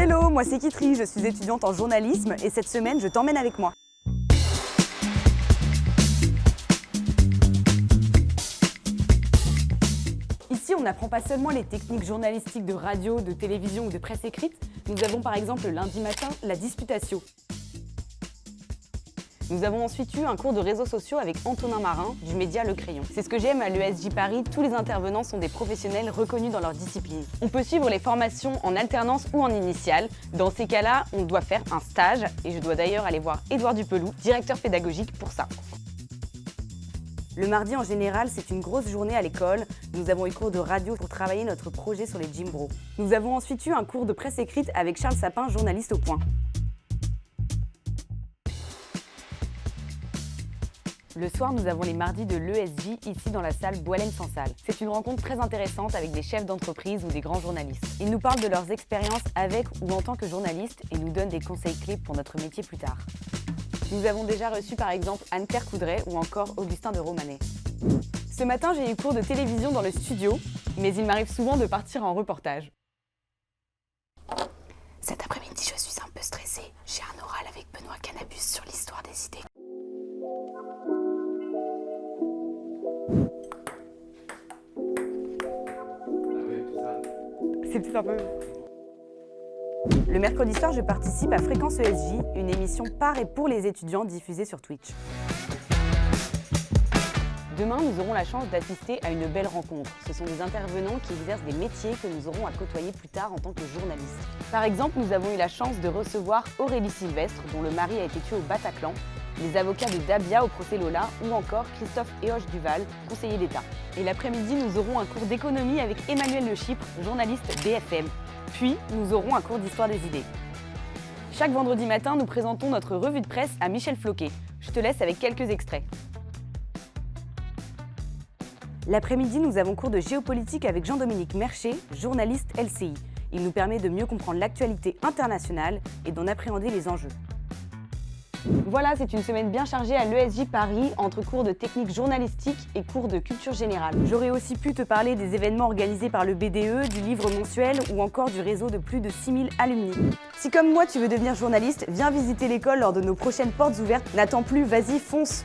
Hello, moi c'est Kitri, je suis étudiante en journalisme et cette semaine je t'emmène avec moi. Ici, on n'apprend pas seulement les techniques journalistiques de radio, de télévision ou de presse écrite, nous avons par exemple le lundi matin la disputatio. Nous avons ensuite eu un cours de réseaux sociaux avec Antonin Marin du média Le Crayon. C'est ce que j'aime à l'ESJ Paris, tous les intervenants sont des professionnels reconnus dans leur discipline. On peut suivre les formations en alternance ou en initiale. Dans ces cas-là, on doit faire un stage et je dois d'ailleurs aller voir Édouard Dupelou, directeur pédagogique pour ça. Le mardi en général, c'est une grosse journée à l'école. Nous avons eu cours de radio pour travailler notre projet sur les Jim Bro. Nous avons ensuite eu un cours de presse écrite avec Charles Sapin, journaliste au Point. Le soir, nous avons les mardis de l'ESJ ici dans la salle Boilène-sans-Salle. C'est une rencontre très intéressante avec des chefs d'entreprise ou des grands journalistes. Ils nous parlent de leurs expériences avec ou en tant que journalistes et nous donnent des conseils clés pour notre métier plus tard. Nous avons déjà reçu par exemple Anne-Claire Coudray ou encore Augustin de Romanet. Ce matin, j'ai eu cours de télévision dans le studio, mais il m'arrive souvent de partir en reportage. Cet après-midi, je suis un peu stressée. J'ai un oral avec Benoît Cannabus sur l'histoire des idées. C'est peut-être un peu... Le mercredi soir, je participe à Fréquence ESJ, une émission par et pour les étudiants diffusée sur Twitch. Demain, nous aurons la chance d'assister à une belle rencontre. Ce sont des intervenants qui exercent des métiers que nous aurons à côtoyer plus tard en tant que journalistes. Par exemple, nous avons eu la chance de recevoir Aurélie Sylvestre, dont le mari a été tué au Bataclan, les avocats de Dabia au procès Lola ou encore Christophe Héoche-Duval, conseiller d'État. Et l'après-midi, nous aurons un cours d'économie avec Emmanuel Le Chypre, journaliste BFM. Puis, nous aurons un cours d'histoire des idées. Chaque vendredi matin, nous présentons notre revue de presse à Michel Floquet. Je te laisse avec quelques extraits. L'après-midi, nous avons cours de géopolitique avec Jean-Dominique Mercher, journaliste LCI. Il nous permet de mieux comprendre l'actualité internationale et d'en appréhender les enjeux. Voilà, c'est une semaine bien chargée à l'ESJ Paris, entre cours de technique journalistique et cours de culture générale. J'aurais aussi pu te parler des événements organisés par le BDE, du livre mensuel ou encore du réseau de plus de 6000 alumni. Si comme moi tu veux devenir journaliste, viens visiter l'école lors de nos prochaines portes ouvertes. N'attends plus, vas-y, fonce!